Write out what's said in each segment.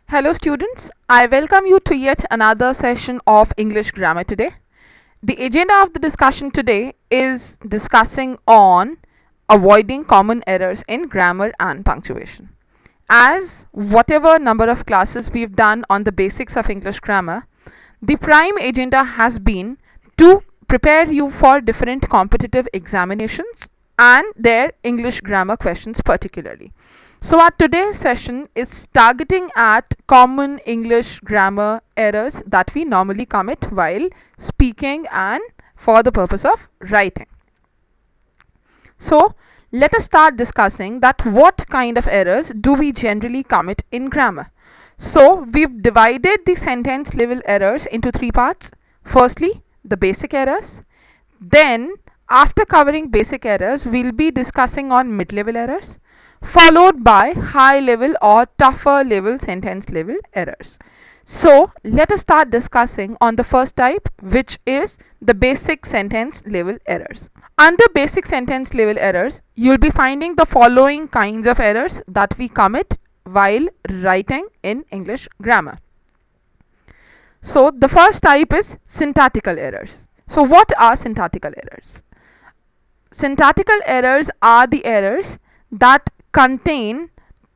Hello students, I welcome you to yet another session of English grammar today. The agenda of the discussion today is discussing on avoiding common errors in grammar and punctuation. As whatever number of classes we've done on the basics of English grammar, the prime agenda has been to prepare you for different competitive examinations and their English grammar questions particularly. So our today's session is targeting at common English grammar errors that we normally commit while speaking and for the purpose of writing. So let us start discussing that what kind of errors do we generally commit in grammar. So we've divided the sentence level errors into three parts. Firstly, the basic errors. Then after covering basic errors, we'll be discussing on mid-level errors, followed by high level or tougher level sentence level errors. So let us start discussing on the first type, which is the basic sentence level errors. Under basic sentence level errors, you'll be finding the following kinds of errors that we commit while writing in English grammar. So the first type is syntactical errors. So what are syntactical errors? Syntactical errors are the errors that contain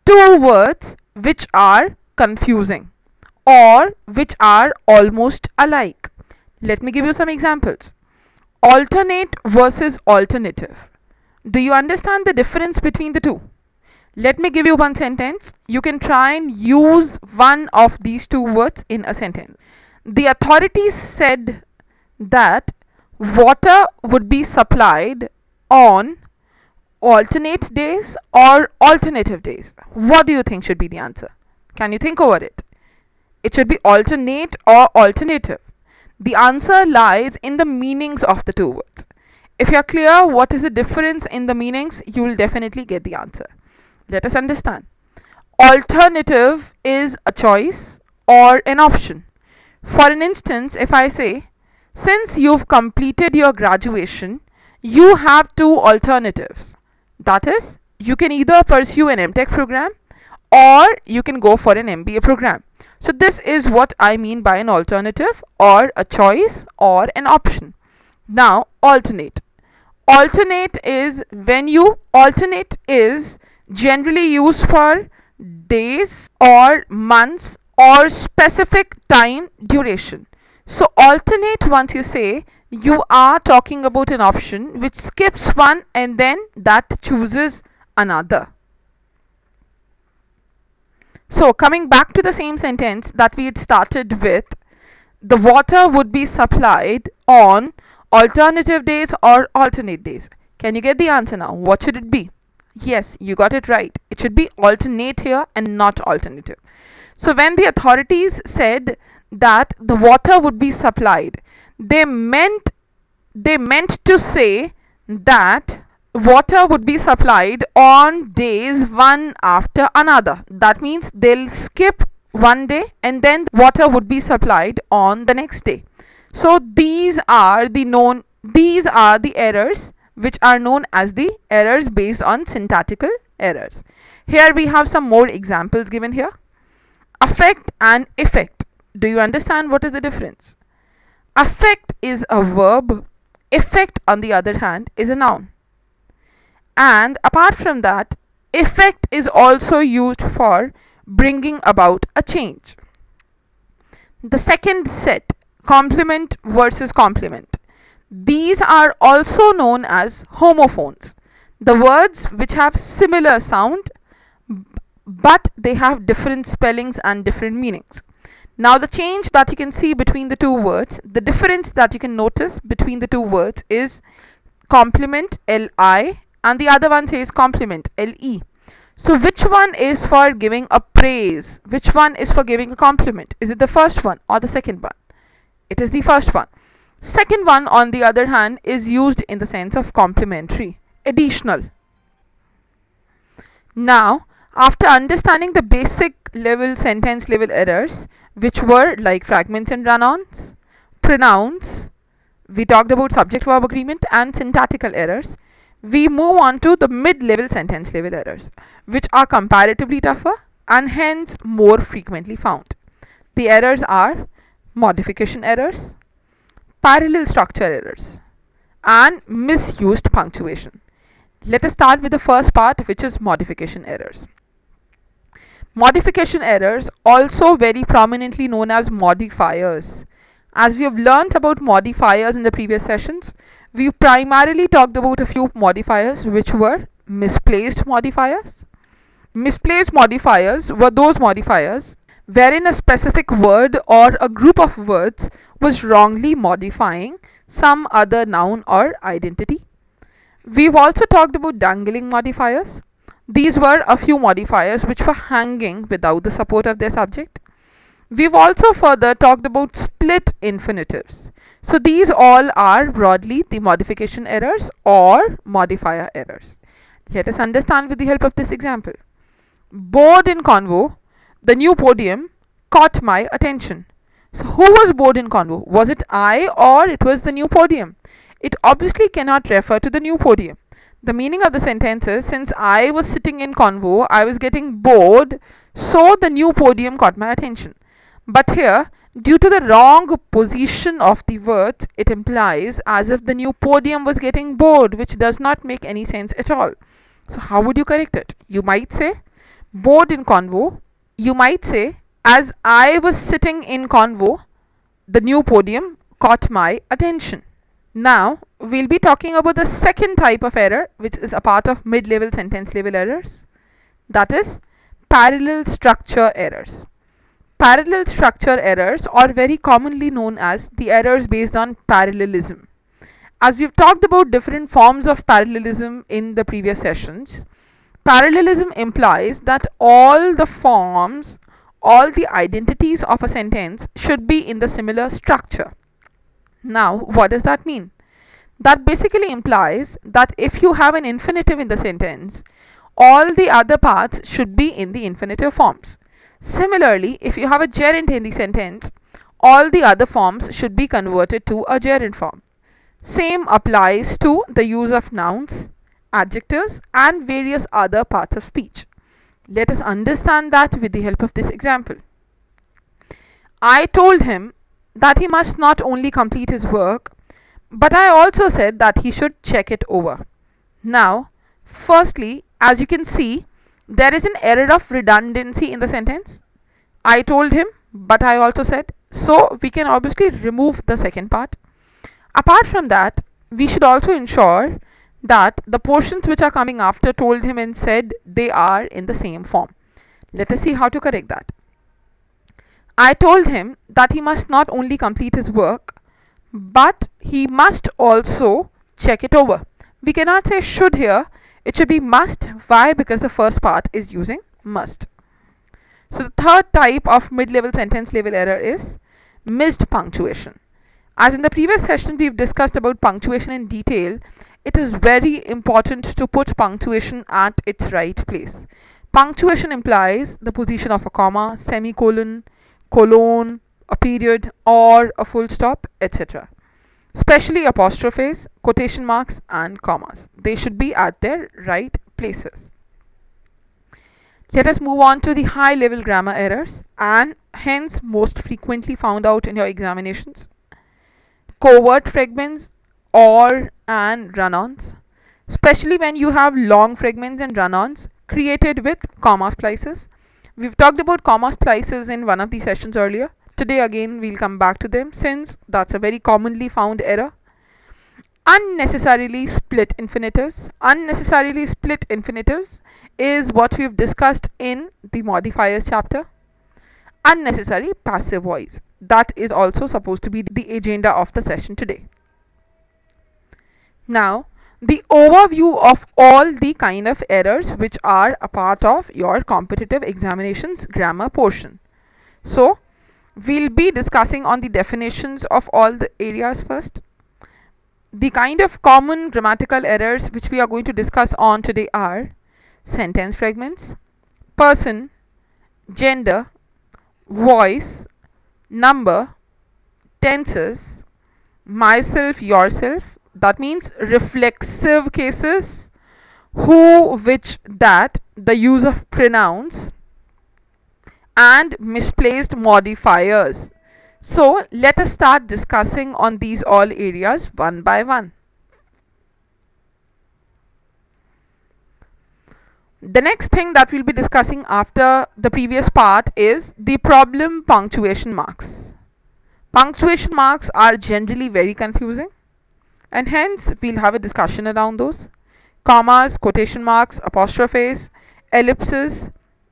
two words which are confusing or which are almost alike. Let me give you some examples. Alternate versus alternative. Do you understand the difference between the two? Let me give you one sentence. You can try and use one of these two words in a sentence. The authorities said that water would be supplied on alternate days or alternative days. What do you think should be the answer? Can you think over it? It should be alternate or alternative. The answer lies in the meanings of the two words. If you're clear what is the difference in the meanings, you will definitely get the answer. Let us understand. Alternative is a choice or an option. For an instance, if I say, since you've completed your graduation, you have two alternatives. That is, you can either pursue an MTech program or you can go for an MBA program. So this is what I mean by an alternative or a choice or an option. Now, alternate. Alternate is generally used for days or months or specific time duration. So alternate, once you say, you are talking about an option which skips one and then that chooses another. So coming back to the same sentence that we had started with, the water would be supplied on alternative days or alternate days. Can you get the answer now? What should it be? Yes, you got it right. It should be alternate here and not alternative. So when the authorities said that the water would be supplied, they meant to say that water would be supplied on days one after another. That means they'll skip one day and then water would be supplied on the next day. So these are the errors which are known as the errors based on syntactical errors. Here we have some more examples given here. Affect and effect. Do you understand what is the difference? Affect is a verb. Effect, on the other hand, is a noun. And apart from that, effect is also used for bringing about a change. The second set, complement versus complement. These are also known as homophones. The words which have similar sound but they have different spellings and different meanings. Now the change that you can see between the two words, the difference that you can notice between the two words is complement, L-I, and the other one says complement, L-E. So which one is for giving a praise? Which one is for giving a compliment? Is it the first one or the second one? It is the first one. Second one, on the other hand, is used in the sense of complimentary, additional. Now, after understanding the basic level sentence level errors, which were like fragments and run-ons, pronouns, we talked about subject-verb agreement and syntactical errors, we move on to the mid-level sentence level errors, which are comparatively tougher and hence more frequently found. The errors are modification errors, parallel structure errors, and misused punctuation. Let us start with the first part, which is modification errors. Modification errors, also very prominently known as modifiers. As we have learnt about modifiers in the previous sessions, we primarily talked about a few modifiers, which were misplaced modifiers. Misplaced modifiers were those modifiers wherein a specific word or a group of words was wrongly modifying some other noun or identity. We've also talked about dangling modifiers. These were a few modifiers which were hanging without the support of their subject. We've also further talked about split infinitives. So these all are broadly the modification errors or modifier errors. Let us understand with the help of this example. Bored in convo, the new podium caught my attention. So who was bored in convo? Was it I or it was the new podium? It obviously cannot refer to the new podium. The meaning of the sentence is, since I was sitting in convo, I was getting bored, so the new podium caught my attention. But here, due to the wrong position of the words, it implies as if the new podium was getting bored, which does not make any sense at all. So how would you correct it? You might say, bored in convo. You might say, as I was sitting in convo, the new podium caught my attention. Now, we'll be talking about the second type of error, which is a part of mid-level sentence level errors. That is parallel structure errors. Parallel structure errors are very commonly known as the errors based on parallelism. As we've talked about different forms of parallelism in the previous sessions, parallelism implies that all the forms, all the identities of a sentence should be in the similar structure. Now, what does that mean? That basically implies that if you have an infinitive in the sentence, all the other parts should be in the infinitive forms. Similarly, if you have a gerund in the sentence, all the other forms should be converted to a gerund form. Same applies to the use of nouns, adjectives, and various other parts of speech. Let us understand that with the help of this example. I told him that he must not only complete his work, but I also said that he should check it over. Now, firstly, as you can see, there is an error of redundancy in the sentence. I told him, but I also said. So we can obviously remove the second part. Apart from that, we should also ensure that the portions which are coming after told him and said, they are in the same form. Let us see how to correct that. I told him that he must not only complete his work, but he must also check it over. We cannot say should here. It should be must. Why? Because the first part is using must. So the third type of mid-level sentence level error is missed punctuation. As in the previous session we've discussed about punctuation in detail, it is very important to put punctuation at its right place. Punctuation implies the position of a comma, semicolon, colon, a period, or a full stop, etc. Especially apostrophes, quotation marks, and commas. They should be at their right places. Let us move on to the high level grammar errors and hence most frequently found out in your examinations. Covert fragments, or and run-ons, especially when you have long fragments and run-ons created with comma splices. We've talked about comma splices in one of the sessions earlier. Today again we'll come back to them since that's a very commonly found error. Unnecessarily split infinitives. Unnecessarily split infinitives is what we've discussed in the modifiers chapter. Unnecessary passive voice. That is also supposed to be the agenda of the session today. Now, the overview of all the kind of errors which are a part of your competitive examinations grammar portion. So, we'll be discussing on the definitions of all the areas first. The kind of common grammatical errors which we are going to discuss on today are sentence fragments, person, gender, voice, number, tenses, myself, yourself. That means reflexive cases, who, which, that, the use of pronouns, and misplaced modifiers. So let us start discussing on these all areas one by one. The next thing that we'll be discussing after the previous part is the problem punctuation marks. Punctuation marks are generally very confusing, and hence we'll have a discussion around those. Commas, quotation marks, apostrophes, ellipses.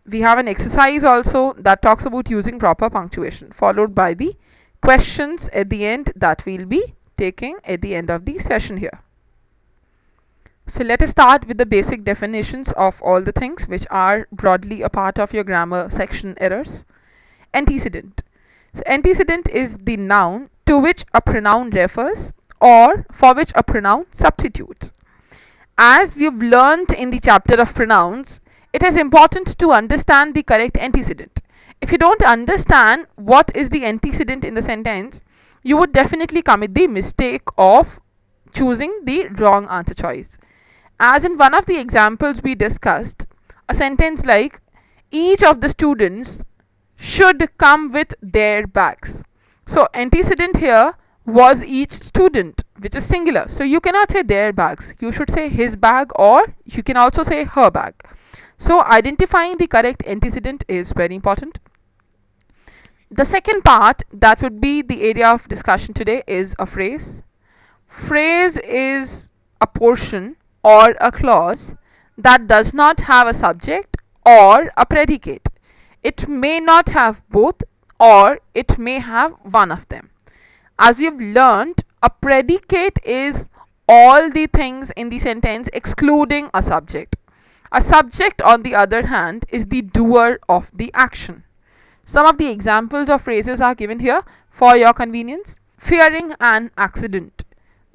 We have an exercise also that talks about using proper punctuation, followed by the questions at the end that we'll be taking at the end of the session here. So let us start with the basic definitions of all the things which are broadly a part of your grammar section errors. Antecedent. So antecedent is the noun to which a pronoun refers or for which a pronoun substitutes. As we've learnt in the chapter of pronouns, it is important to understand the correct antecedent. If you don't understand what is the antecedent in the sentence, you would definitely commit the mistake of choosing the wrong answer choice. As in one of the examples we discussed, a sentence like each of the students should come with their bags. So antecedent here was each student, which is singular. So you cannot say their bags. You should say his bag, or you can also say her bag. So identifying the correct antecedent is very important. The second part that would be the area of discussion today is a phrase. Phrase is a portion or a clause that does not have a subject or a predicate. It may not have both, or it may have one of them. As we have learned, a predicate is all the things in the sentence excluding a subject. A subject, on the other hand, is the doer of the action. Some of the examples of phrases are given here for your convenience. Fearing an accident.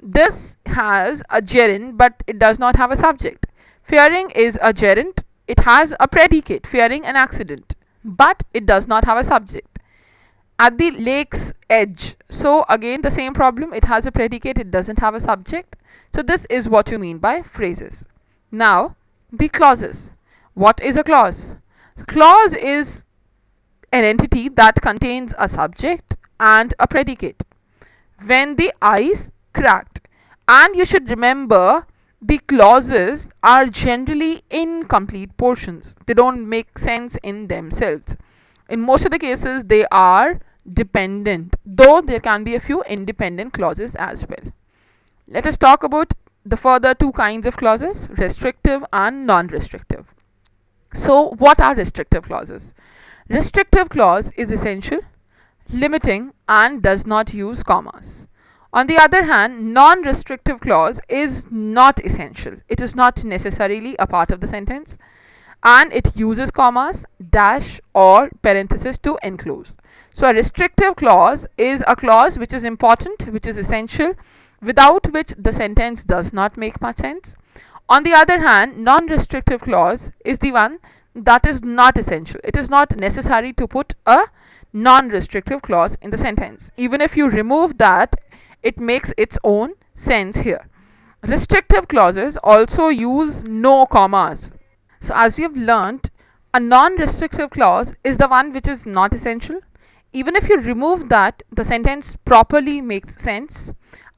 This has a gerund, but it does not have a subject. Fearing is a gerund. It has a predicate, fearing an accident, but it does not have a subject. At the lake's edge. So again the same problem. It has a predicate. It doesn't have a subject. So this is what you mean by phrases. Now the clauses. What is a clause? Clause is an entity that contains a subject and a predicate. When the ice cracked. And you should remember, the clauses are generally incomplete portions. They don't make sense in themselves. In most of the cases they are dependent, though there can be a few independent clauses as well. Let us talk about the further two kinds of clauses, restrictive and non-restrictive. So what are restrictive clauses? Restrictive clause is essential, limiting, and does not use commas. On the other hand, non-restrictive clause is not essential. It is not necessarily a part of the sentence, and it uses commas, dash, or parenthesis to enclose. So a restrictive clause is a clause which is important, which is essential, without which the sentence does not make much sense. On the other hand, non-restrictive clause is the one that is not essential. It is not necessary to put a non-restrictive clause in the sentence. Even if you remove that, it makes its own sense here. Restrictive clauses also use no commas. So as we have learnt, a non-restrictive clause is the one which is not essential. Even if you remove that, the sentence properly makes sense.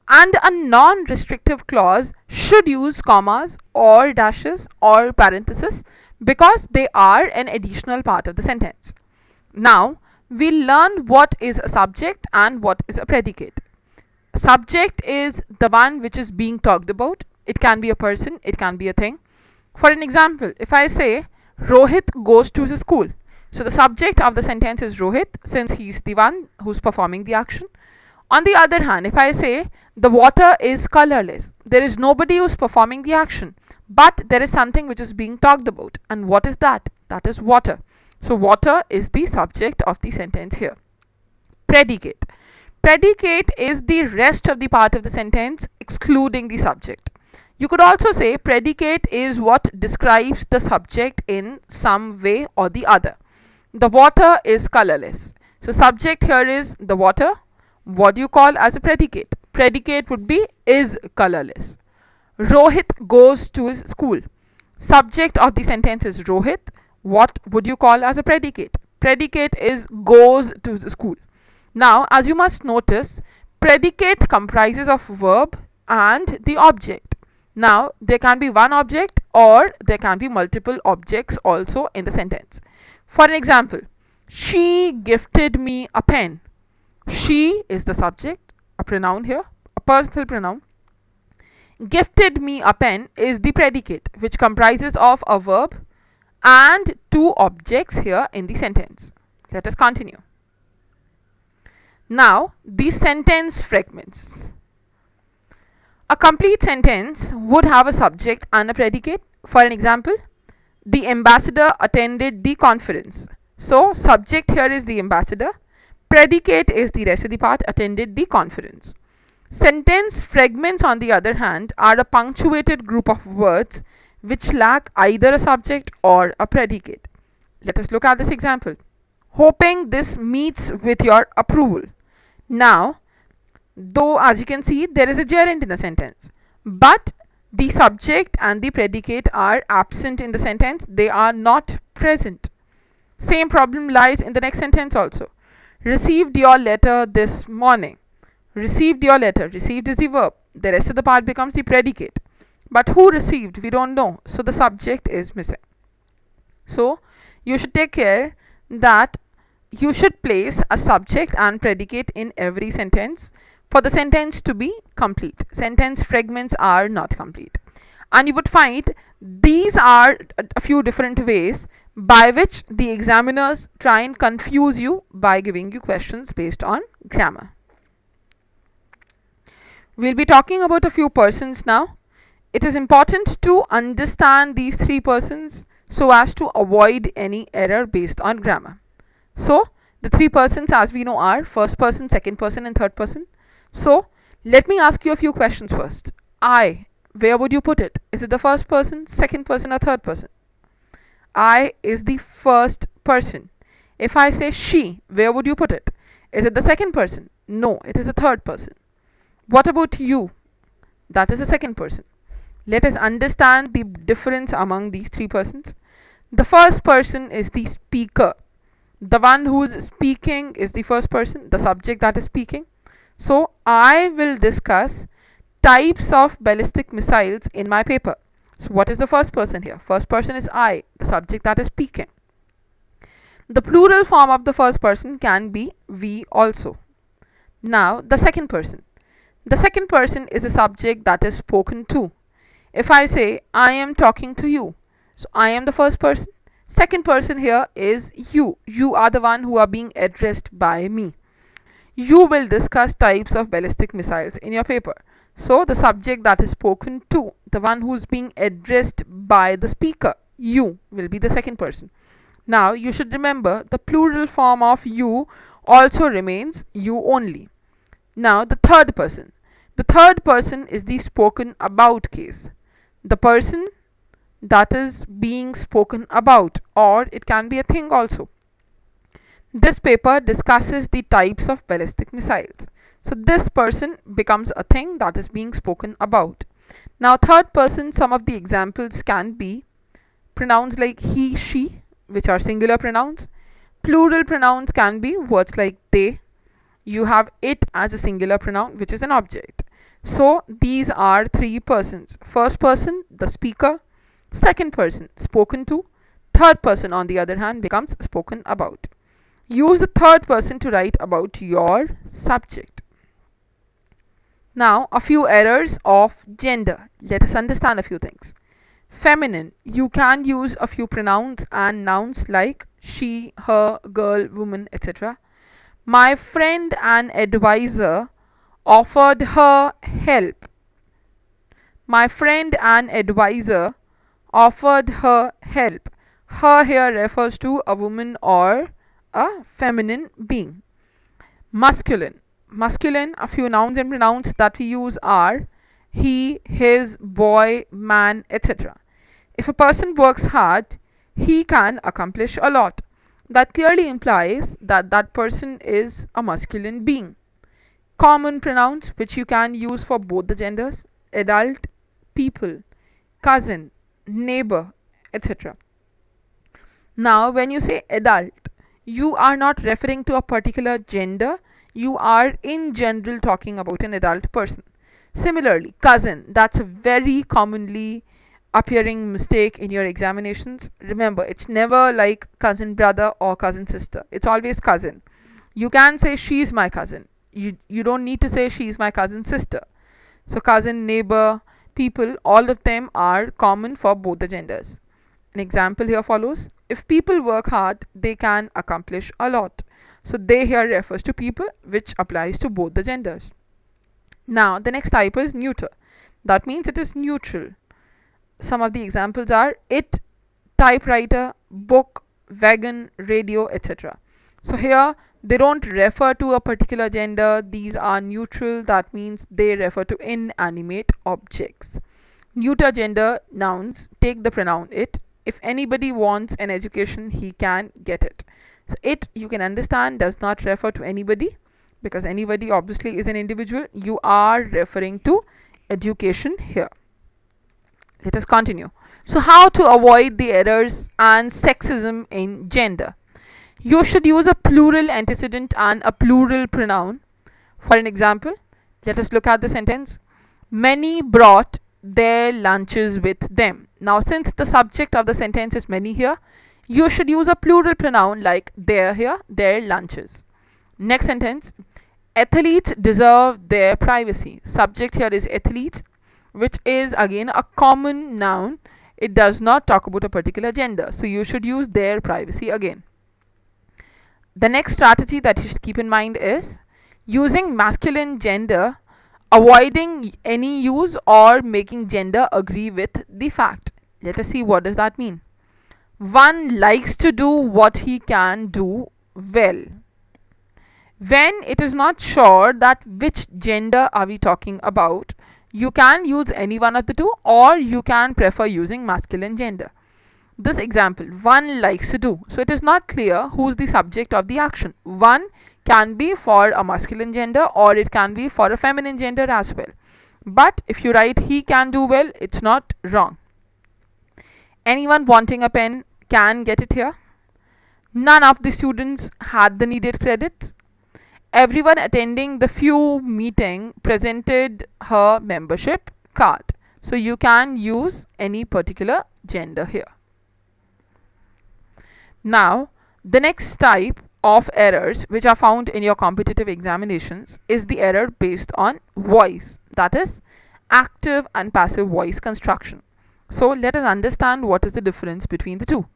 And a non-restrictive clause should use commas or dashes or parentheses because they are an additional part of the sentence. Now we'll learn what is a subject and what is a predicate. Subject is the one which is being talked about. It can be a person, it can be a thing. For an example, if I say Rohit goes to his school, so the subject of the sentence is Rohit, since he's the one who's performing the action. On the other hand, if I say the water is colorless, there is nobody who's performing the action, but there is something which is being talked about. And what is that? That is water. So water is the subject of the sentence here. Predicate. Predicate is the rest of the part of the sentence excluding the subject. You could also say predicate is what describes the subject in some way or the other. The water is colorless. So subject here is the water. What do you call as a predicate? Predicate would be is colorless. Rohit goes to his school. Subject of the sentence is Rohit. What would you call as a predicate? Predicate is goes to the school. Now, as you must notice, predicate comprises of verb and the object. Now, there can be one object or there can be multiple objects also in the sentence. For an example, she gifted me a pen. She is the subject, a pronoun here, a personal pronoun. Gifted me a pen is the predicate, which comprises of a verb and two objects here in the sentence. Let us continue. Now, the sentence fragments. A complete sentence would have a subject and a predicate. For an example, the ambassador attended the conference. So, subject here is the ambassador. Predicate is the rest of the part, attended the conference. Sentence fragments, on the other hand, are a punctuated group of words which lack either a subject or a predicate. Let us look at this example. Hoping this meets with your approval. Now, though as you can see, there is a gerund in the sentence, but the subject and the predicate are absent in the sentence. They are not present. Same problem lies in the next sentence also. Received your letter this morning. Received your letter. Received is the verb. The rest of the part becomes the predicate. But who received? We don't know. So the subject is missing. So you should take care that you should place a subject and predicate in every sentence for the sentence to be complete. Sentence fragments are not complete. And you would find these are a few different ways by which the examiners try and confuse you by giving you questions based on grammar. We'll be talking about a few persons now. It is important to understand these three persons so as to avoid any error based on grammar. So, the three persons, as we know, are first person, second person, and third person. So, let me ask you a few questions first. I, where would you put it? Is it the first person, second person, or third person? I is the first person. If I say she, where would you put it? Is it the second person? No, it is the third person. What about you? That is the second person. Let us understand the difference among these three persons. The first person is the speaker. The one who is speaking is the first person, the subject that is speaking. So, I will discuss types of ballistic missiles in my paper. So, what is the first person here? First person is I, the subject that is speaking. The plural form of the first person can be we also. Now, the second person. The second person is a subject that is spoken to. If I say, I am talking to you, so I am the first person. Second person here is you. You are the one who are being addressed by me. You will discuss types of ballistic missiles in your paper. So, the subject that is spoken to, the one who is being addressed by the speaker, you, will be the second person. Now, you should remember the plural form of you also remains you only. Now, the third person. The third person is the spoken about case. The person that is being spoken about, or it can be a thing also. This paper discusses the types of ballistic missiles. So this person becomes a thing that is being spoken about. Now, third person, some of the examples can be pronouns like he, she, which are singular pronouns. Plural pronouns can be words like they. You have it as a singular pronoun, which is an object. So these are three persons. First person, the speaker. Second person, spoken to. Third person, on the other hand, becomes spoken about. Use the third person to write about your subject. Now, a few errors of gender. Let us understand a few things. Feminine, you can use a few pronouns and nouns like she, her, girl, woman, etc. My friend and advisor offered her help. My friend and advisor offered her help. Her here refers to a woman or a feminine being. Masculine. Masculine, a few nouns and pronouns that we use are he, his, boy, man, etc. If a person works hard, he can accomplish a lot. That clearly implies that that person is a masculine being. Common pronouns which you can use for both the genders: adult, people, cousin, neighbor, etc. Now, when you say adult, you are not referring to a particular gender, you are in general talking about an adult person. Similarly, cousin, that's a very commonly appearing mistake in your examinations. Remember, it's never like cousin brother or cousin sister, it's always cousin. You can say she's my cousin, you don't need to say she's my cousin sister. So cousin, neighbor, people, all of them are common for both the genders. An example here follows: if people work hard, they can accomplish a lot. So they here refers to people, which applies to both the genders. Now the next type is neuter. That means it is neutral. Some of the examples are it, typewriter, book, wagon, radio, etc. So here they don't refer to a particular gender, these are neutral, that means they refer to inanimate objects. Neuter gender nouns take the pronoun it. If anybody wants an education, he can get it. So it, you can understand, does not refer to anybody, because anybody obviously is an individual. You are referring to education here. Let us continue. So how to avoid the errors and sexism in gender? You should use a plural antecedent and a plural pronoun. For an example, let us look at the sentence. Many brought their lunches with them. Now since the subject of the sentence is many here, you should use a plural pronoun like their here, their lunches. Next sentence, athletes deserve their privacy. Subject here is athletes, which is again a common noun. It does not talk about a particular gender, so you should use their privacy again. The next strategy that you should keep in mind is using masculine gender, avoiding any use or making gender agree with the fact. Let us see what does that mean. One likes to do what he can do well. When it is not sure that which gender are we talking about, you can use any one of the two, or you can prefer using masculine gender. This example, one likes to do. So it is not clear who's the subject of the action. One can be for a masculine gender or it can be for a feminine gender as well. But if you write he can do well, it's not wrong. Anyone wanting a pen can get it here. None of the students had the needed credits. Everyone attending the few meeting presented her membership card. So you can use any particular gender here. Now, the next type of errors which are found in your competitive examinations is the error based on voice, that is active and passive voice construction. So let us understand what is the difference between the two.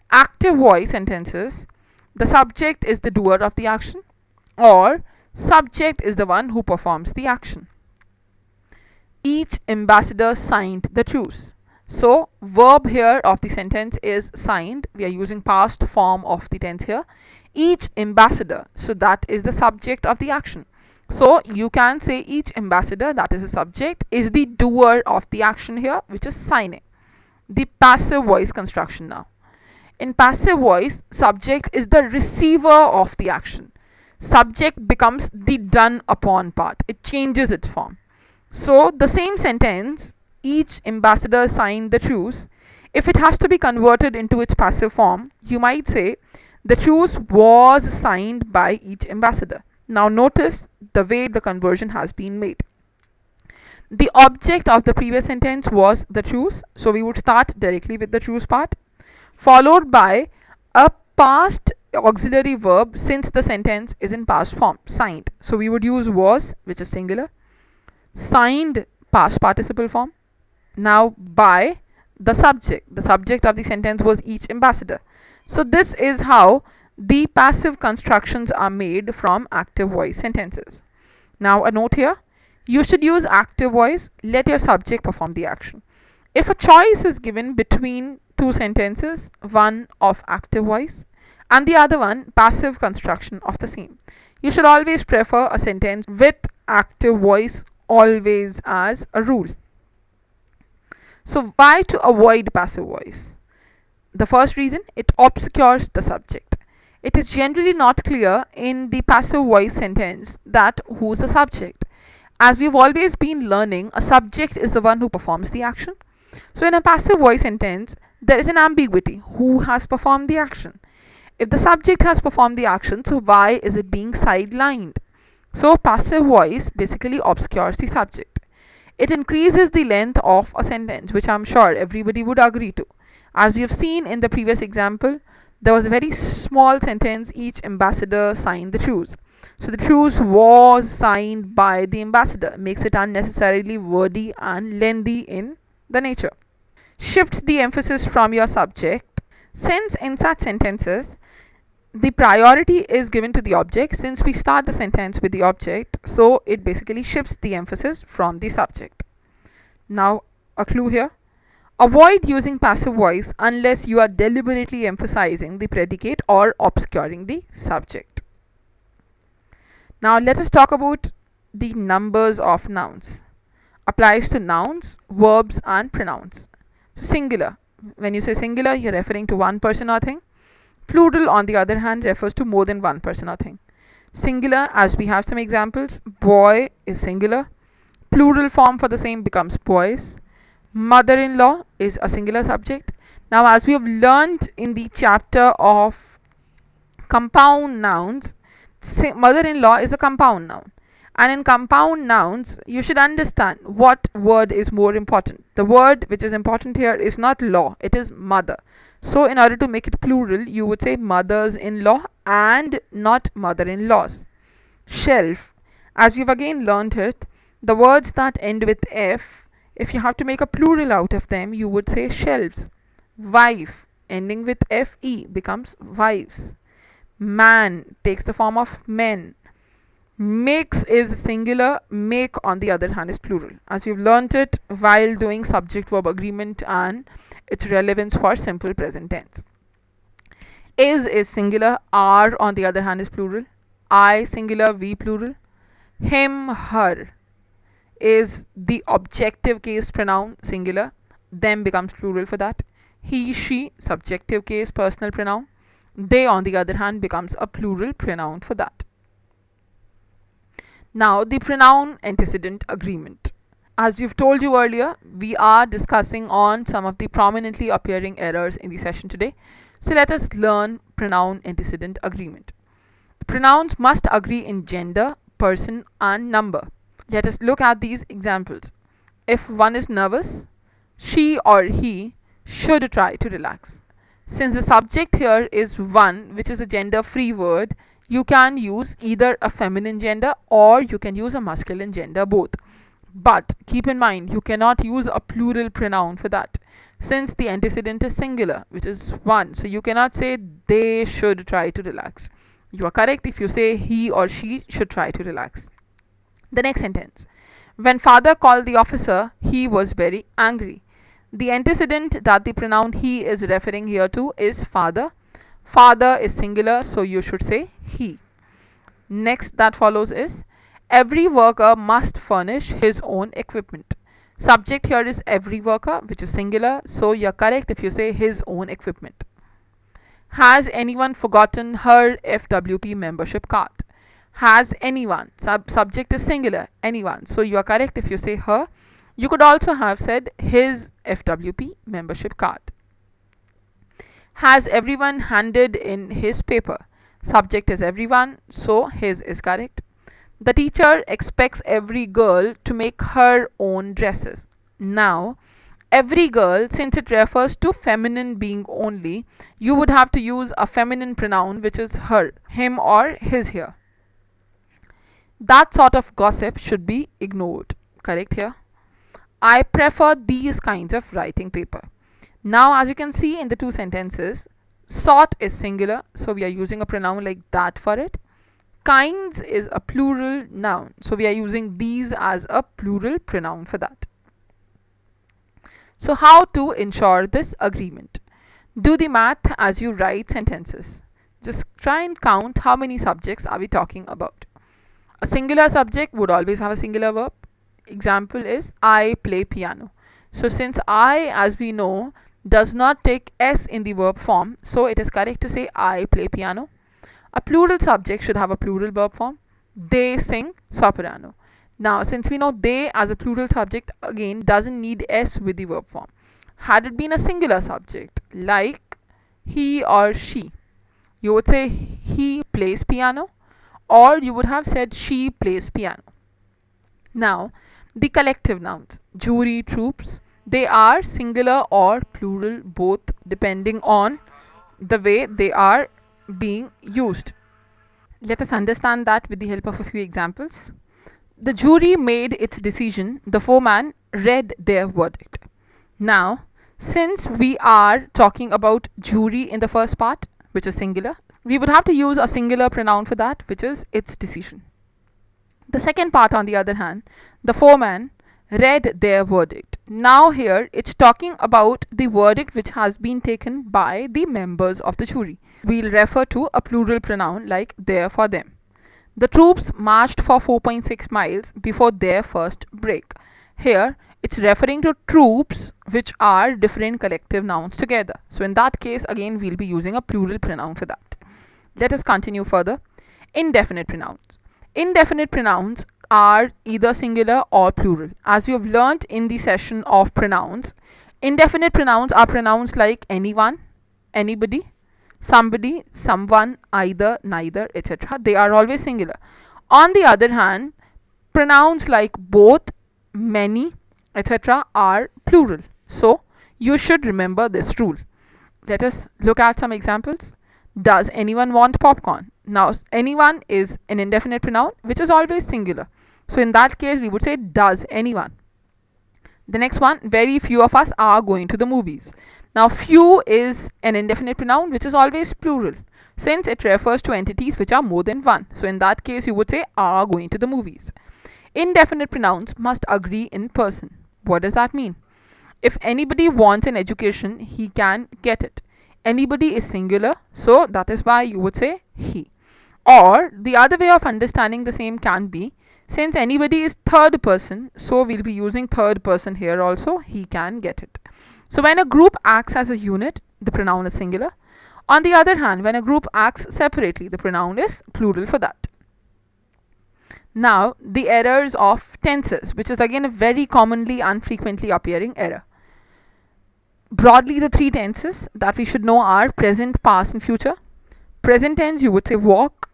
Active voice sentences, the subject is the doer of the action, or subject is the one who performs the action. Each ambassador signed the truce. So verb here of the sentence is signed. We are using past form of the tense here. Each ambassador, so that is the subject of the action. So you can say each ambassador, that is the subject, is the doer of the action here, which is signing. The passive voice construction now. In passive voice, subject is the receiver of the action. Subject becomes the done upon part. It changes its form. So the same sentence, each ambassador signed the truce, if it has to be converted into its passive form, you might say the truce was signed by each ambassador. Now notice the way the conversion has been made. The object of the previous sentence was the truce, so we would start directly with the truce part, followed by a past auxiliary verb since the sentence is in past form, signed. So we would use was, which is singular, signed past participle form. Now by the subject of the sentence was each ambassador. So this is how the passive constructions are made from active voice sentences. Now a note here, you should use active voice, let your subject perform the action. If a choice is given between two sentences, one of active voice and the other one passive construction of the same, you should always prefer a sentence with active voice, always, as a rule. So why to avoid passive voice? The first reason, it obscures the subject. It is generally not clear in the passive voice sentence that who's the subject. As we've always been learning, a subject is the one who performs the action. So in a passive voice sentence, there is an ambiguity. Who has performed the action? If the subject has performed the action, so why is it being sidelined? So passive voice basically obscures the subject. It increases the length of a sentence, which I'm sure everybody would agree to. As we have seen in the previous example, there was a very small sentence, each ambassador signed the truce. So the truce was signed by the ambassador, makes it unnecessarily wordy and lengthy in the nature. Shifts the emphasis from your subject. Since in such sentences, the priority is given to the object, since we start the sentence with the object, so it basically shifts the emphasis from the subject. Now, a clue here. Avoid using passive voice unless you are deliberately emphasizing the predicate or obscuring the subject. Now, let us talk about the numbers of nouns. Applies to nouns, verbs, and pronouns. So, singular. When you say singular, you're referring to one person or thing. Plural, on the other hand, refers to more than one person or thing. Singular, as we have some examples, boy is singular. Plural form for the same becomes boys. Mother-in-law is a singular subject. Now, as we have learned in the chapter of compound nouns, mother-in-law is a compound noun. And in compound nouns, you should understand what word is more important. The word which is important here is not law, it is mother. So in order to make it plural, you would say mothers-in-law and not mother-in-laws. Shelf, as we've again learned it, the words that end with F, if you have to make a plural out of them, you would say shelves. Wife, ending with FE, becomes wives. Man takes the form of men. Makes is singular, make on the other hand is plural, as we've learnt it while doing subject verb agreement and its relevance for simple present tense. Is singular, are on the other hand is plural. I singular, we plural. Him, her is the objective case pronoun, singular, them becomes plural for that. He, she, subjective case personal pronoun. They on the other hand becomes a plural pronoun for that. Now, the pronoun-antecedent agreement. As we've told you earlier, we are discussing on some of the prominently appearing errors in the session today. So let us learn pronoun-antecedent agreement. The pronouns must agree in gender, person, and number. Let us look at these examples. If one is nervous, she or he should try to relax. Since the subject here is one, which is a gender-free word, you can use either a feminine gender or you can use a masculine gender, both. But keep in mind, you cannot use a plural pronoun for that, since the antecedent is singular, which is one. So you cannot say they should try to relax. You are correct if you say he or she should try to relax. The next sentence. When father called the officer, he was very angry. The antecedent that the pronoun he is referring here to is father. Father is singular, so you should say he. Next that follows is, every worker must furnish his own equipment. Subject here is every worker, which is singular, so you're correct if you say his own equipment. Has anyone forgotten her FWP membership card? Has anyone, subject is singular, anyone, so you are correct if you say her. You could also have said his FWP membership card. Has everyone handed in his paper? Subject is everyone, so his is correct. The teacher expects every girl to make her own dresses. Now, every girl, since it refers to feminine being only, you would have to use a feminine pronoun, which is her, him or his here. That sort of gossip should be ignored. Correct here. I prefer these kinds of writing paper. Now, as you can see in the two sentences, sort is singular, so we are using a pronoun like that for it. Kinds is a plural noun, so we are using these as a plural pronoun for that. So how to ensure this agreement? Do the math as you write sentences. Just try and count how many subjects are we talking about. A singular subject would always have a singular verb. Example is, I play piano. So since I, as we know, does not take S in the verb form, so it is correct to say I play piano. A plural subject should have a plural verb form. They sing soprano. Now, since we know they as a plural subject, again, doesn't need S with the verb form. Had it been a singular subject, like he or she, You would say he plays piano, or you would have said she plays piano. Now, the collective nouns, jury, troops, they are singular or plural, both depending on the way they are being used. Let us understand that with the help of a few examples. The jury made its decision, the foreman read their verdict. Now, since we are talking about jury in the first part, which is singular, we would have to use a singular pronoun for that, which is its decision. The second part, on the other hand, the foreman read their verdict. Now here it's talking about the verdict which has been taken by the members of the jury. We'll refer to a plural pronoun like their for them. The troops marched for 4.6 miles before their first break. Here it's referring to troops which are different collective nouns together. So in that case, again, we'll be using a plural pronoun for that. Let us continue further. Indefinite pronouns. Indefinite pronouns are either singular or plural. As we have learnt in the session of pronouns, indefinite pronouns are pronouns like anyone, anybody, somebody, someone, either, neither, etc. They are always singular. On the other hand, pronouns like both, many, etc. are plural. So you should remember this rule. Let us look at some examples. Does anyone want popcorn? Now, anyone is an indefinite pronoun which is always singular. So in that case, we would say does anyone. The next one, very few of us are going to the movies. Now, few is an indefinite pronoun which is always plural, since it refers to entities which are more than one. So in that case, you would say are going to the movies. Indefinite pronouns must agree in person. What does that mean? If anybody wants an education, he can get it. Anybody is singular, so that is why you would say he. Or the other way of understanding the same can be, since anybody is third person, so we'll be using third person here also, he can get it. So when a group acts as a unit, the pronoun is singular. On the other hand, when a group acts separately, the pronoun is plural for that. Now, the errors of tenses, which is again a very commonly and frequently appearing error. Broadly, the three tenses that we should know are present, past and future. Present tense, you would say walk.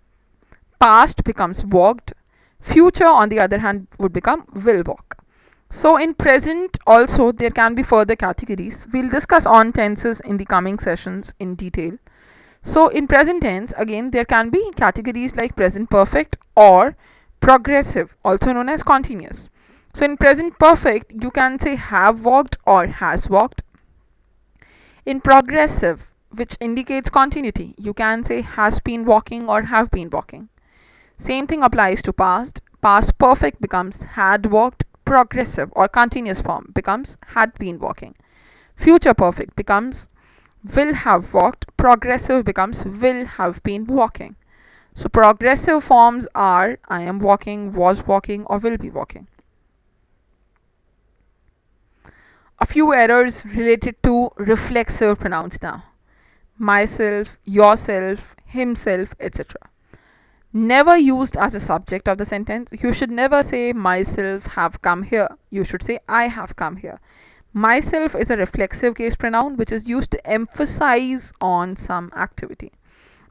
Past becomes walked. Future, on the other hand, would become will walk. So in present also there can be further categories. We'll discuss on tenses in the coming sessions in detail. So in present tense, again, there can be categories like present perfect or progressive, also known as continuous. So in present perfect, you can say have walked or has walked. In progressive, which indicates continuity, you can say has been walking or have been walking. Same thing applies to past. Past perfect becomes had walked. Progressive or continuous form becomes had been walking. Future perfect becomes will have walked. Progressive becomes will have been walking. So progressive forms are I am walking, was walking, or will be walking. A few errors related to reflexive pronouns now. Myself, yourself, himself, etc. Never used as a subject of the sentence. You should never say myself have come here. You should say I have come here. Myself is a reflexive case pronoun which is used to emphasize on some activity.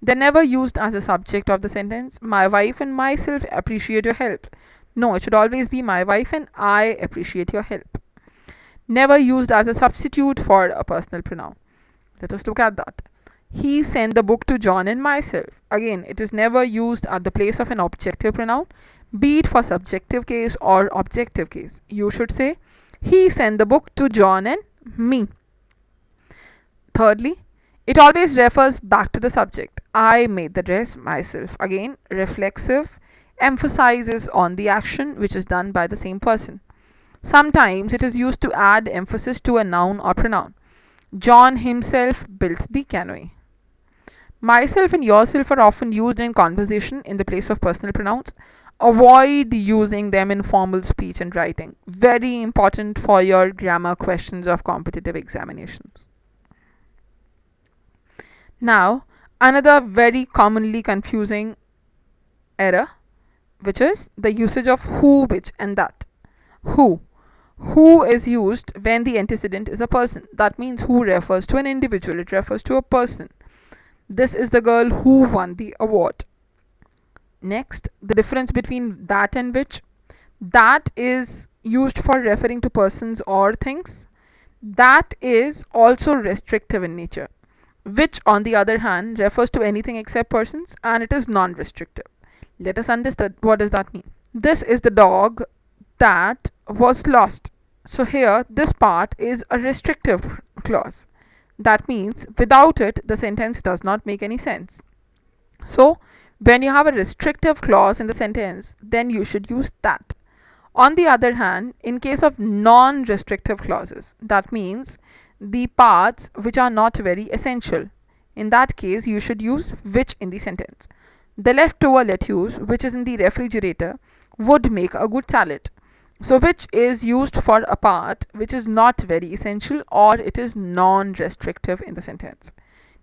They're never used as a subject of the sentence. My wife and myself appreciate your help. No, it should always be my wife and I appreciate your help. Never used as a substitute for a personal pronoun. Let us look at that. He sent the book to John and myself. Again, it is never used at the place of an objective pronoun, be it for subjective case or objective case. You should say, he sent the book to John and me. Thirdly, it always refers back to the subject. I made the dress myself. Again, reflexive, emphasizes on the action which is done by the same person. Sometimes it is used to add emphasis to a noun or pronoun. John himself built the canoe. Myself and yourself are often used in conversation in the place of personal pronouns. Avoid using them in formal speech and writing. Very important for your grammar questions of competitive examinations. Now, another very commonly confusing error, which is the usage of who, which, and that. Who. Who is used when the antecedent is a person. That means who refers to an individual. It refers to a person. This is the girl who won the award. Next, the difference between that and which. That is used for referring to persons or things. That is also restrictive in nature. Which, on the other hand, refers to anything except persons, and it is non-restrictive. Let us understand what does that mean. This is the dog that was lost. So here, this part is a restrictive clause. That means without it, the sentence does not make any sense. So when you have a restrictive clause in the sentence, then you should use that. On the other hand, in case of non-restrictive clauses, that means the parts which are not very essential, in that case you should use which in the sentence. The leftover lettuce which is in the refrigerator would make a good salad. So which is used for a part which is not very essential, or it is non-restrictive in the sentence.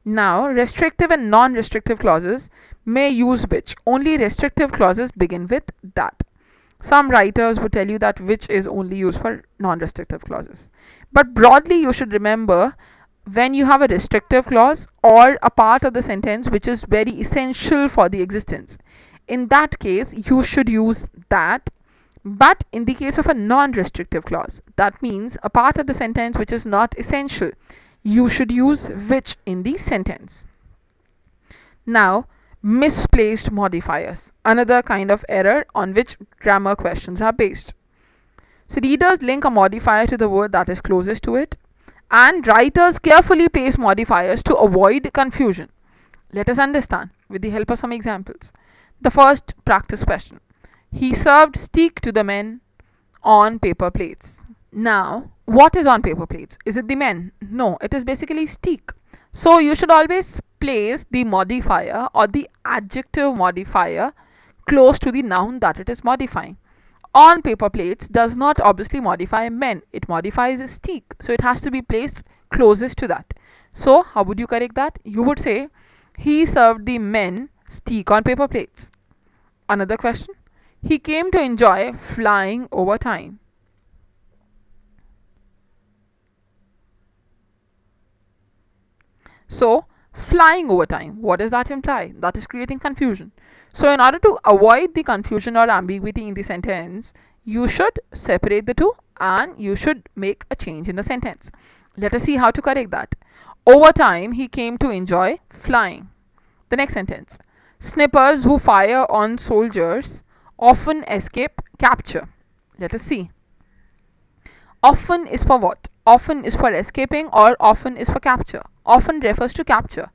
Now, restrictive and non-restrictive clauses may use which. Only restrictive clauses begin with that. Some writers would tell you that which is only used for non-restrictive clauses. But broadly, you should remember, when you have a restrictive clause or a part of the sentence which is very essential for the existence, in that case, you should use that. But in the case of a non-restrictive clause, that means a part of the sentence which is not essential, you should use which in the sentence. Now, misplaced modifiers, another kind of error on which grammar questions are based. So readers link a modifier to the word that is closest to it, and writers carefully place modifiers to avoid confusion. Let us understand with the help of some examples. The first practice question: he served steak to the men on paper plates. Now, what is on paper plates? Is it the men? No, it is basically steak. So you should always place the modifier or the adjective modifier close to the noun that it is modifying. On paper plates does not obviously modify men, it modifies steak. So it has to be placed closest to that. So how would you correct that? You would say, he served the men steak on paper plates. Another question: he came to enjoy flying over time. So, flying over time, what does that imply? That is creating confusion. So, in order to avoid the confusion or ambiguity in the sentence, you should separate the two and you should make a change in the sentence. Let us see how to correct that. Over time, he came to enjoy flying. The next sentence: snipers who fire on soldiers often escape capture. Let us see. Often is for what? Often is for escaping, or often is for capture. Often refers to capture,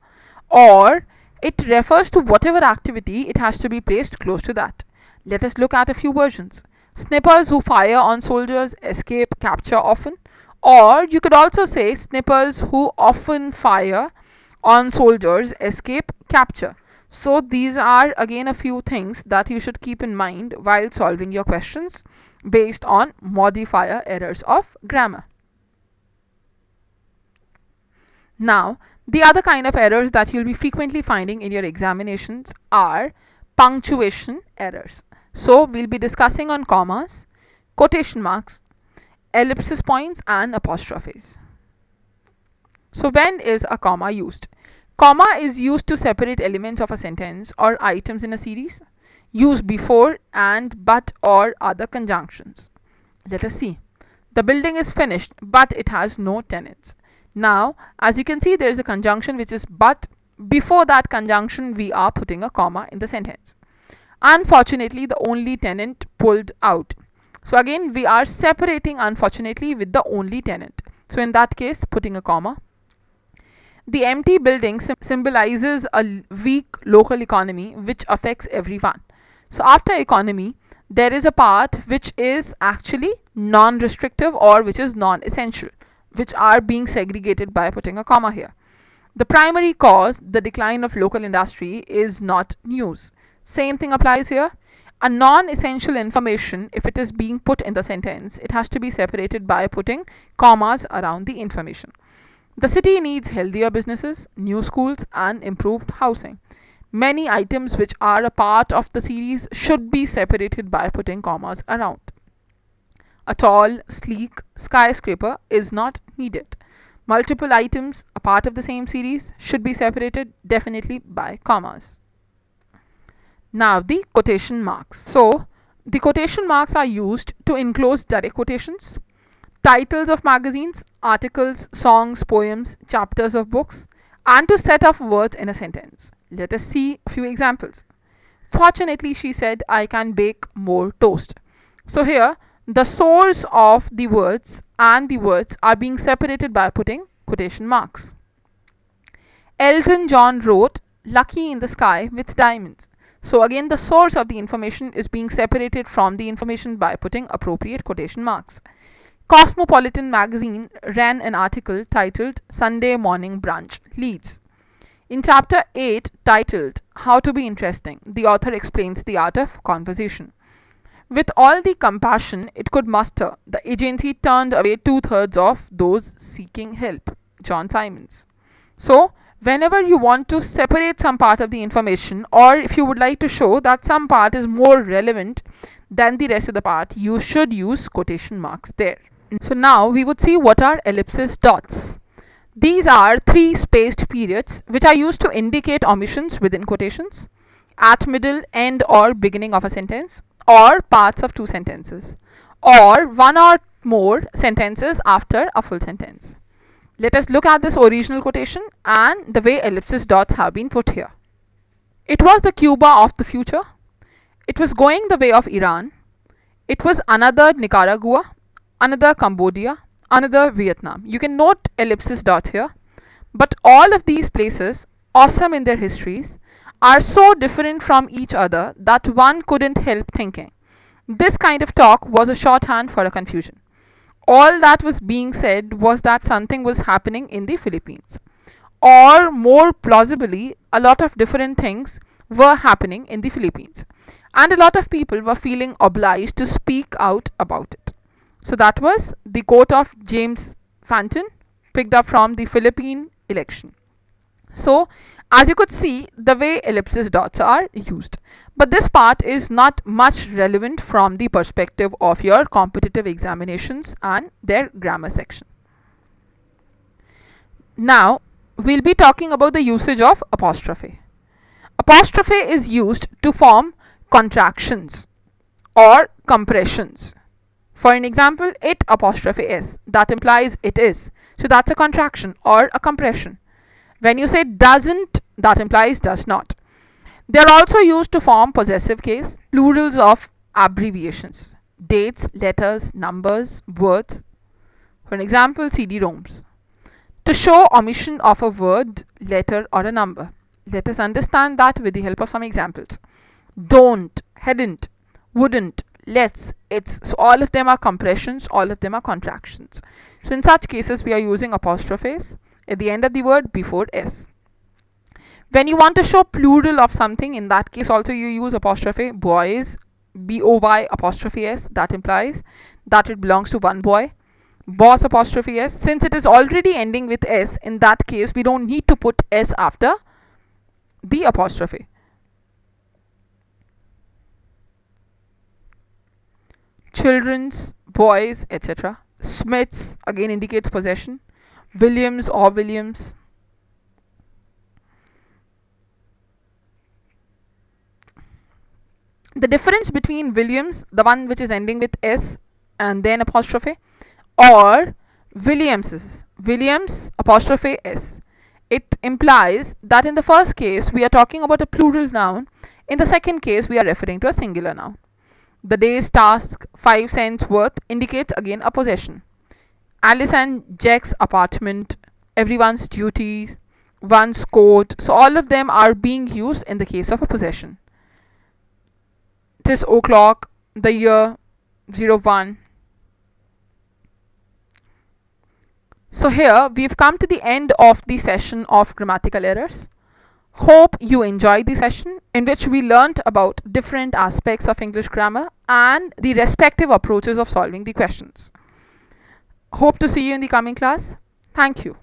or it refers to whatever activity, it has to be placed close to that. Let us look at a few versions. Snipers who fire on soldiers escape capture often, or you could also say snipers who often fire on soldiers escape capture. So these are again a few things that you should keep in mind while solving your questions based on modifier errors of grammar. Now, the other kind of errors that you'll be frequently finding in your examinations are punctuation errors. So we'll be discussing on commas, quotation marks, ellipsis points and apostrophes. So when is a comma used? Comma is used to separate elements of a sentence or items in a series. Used before and but or other conjunctions. Let us see. The building is finished, but it has no tenants. Now, as you can see, there is a conjunction which is but. Before that conjunction, we are putting a comma in the sentence. Unfortunately, the only tenant pulled out. So again, we are separating unfortunately with the only tenant. So in that case, putting a comma. The empty building symbolizes a weak local economy which affects everyone. So after economy, there is a part which is actually non-restrictive or which is non-essential, which are being segregated by putting a comma here. The primary cause, the decline of local industry, is not news. Same thing applies here. A non-essential information, if it is being put in the sentence, it has to be separated by putting commas around the information. The city needs healthier businesses, new schools and improved housing. Many items which are a part of the series should be separated by putting commas around. A tall, sleek skyscraper is not needed. Multiple items, a part of the same series, should be separated definitely by commas. Now the quotation marks. So the quotation marks are used to enclose direct quotations, titles of magazines, articles, songs, poems, chapters of books, and to set off words in a sentence. Let us see a few examples. Fortunately, she said, I can bake more toast. So here, the source of the words and the words are being separated by putting quotation marks. Elton John wrote, lucky in the sky with diamonds. So again, the source of the information is being separated from the information by putting appropriate quotation marks. Cosmopolitan magazine ran an article titled Sunday Morning Brunch Leads. In chapter 8 titled How to Be Interesting, the author explains the art of conversation. With all the compassion it could muster, the agency turned away 2/3 of those seeking help. John Simons. So, whenever you want to separate some part of the information, or if you would like to show that some part is more relevant than the rest of the part, you should use quotation marks there. So now we would see what are ellipsis dots. These are 3 spaced periods which are used to indicate omissions within quotations, at middle, end or beginning of a sentence, or parts of 2 sentences, or 1 or more sentences after a full sentence. Let us look at this original quotation and the way ellipsis dots have been put here. It was the Cuba of the future. It was going the way of Iran. It was another Nicaragua, another Cambodia, another Vietnam. You can note ellipsis dot here. But all of these places, awesome in their histories, are so different from each other that one couldn't help thinking this kind of talk was a shorthand for a confusion. All that was being said was that something was happening in the Philippines, or more plausibly, a lot of different things were happening in the Philippines, and a lot of people were feeling obliged to speak out about it. So that was the quote of James Fanton, picked up from the Philippine election. So as you could see, the way ellipsis dots are used, but this part is not much relevant from the perspective of your competitive examinations and their grammar section. Now we'll be talking about the usage of apostrophe. Apostrophe is used to form contractions or compressions. For an example, it apostrophe is, that implies it is. So that's a contraction or a compression. When you say doesn't, that implies does not. They are also used to form possessive case, plurals of abbreviations, dates, letters, numbers, words. For an example, CD-ROMs. To show omission of a word, letter or a number. Let us understand that with the help of some examples. Don't, hadn't, wouldn't, let's, it's. So all of them are compressions, all of them are contractions. So in such cases we are using apostrophes at the end of the word before s. When you want to show plural of something, in that case also you use apostrophe. Boys, B-O-Y apostrophe s, that implies that it belongs to one boy. Boss apostrophe s, since it is already ending with s, in that case we don't need to put s after the apostrophe. Children's, boys, etc. Smiths again indicates possession. Williams or Williams. The difference between Williams, the one which is ending with s and then apostrophe, or Williams's, Williams apostrophe s, it implies that in the first case we are talking about a plural noun, in the second case we are referring to a singular noun. The day's task, 5 cents worth, indicates again a possession. Alice and Jack's apartment, everyone's duties, one's coat. So all of them are being used in the case of a possession. It is o'clock, the year 01. So here we've come to the end of the session of grammatical errors. Hope you enjoyed the session in which we learnt about different aspects of English grammar and the respective approaches of solving the questions. Hope to see you in the coming class. Thank you.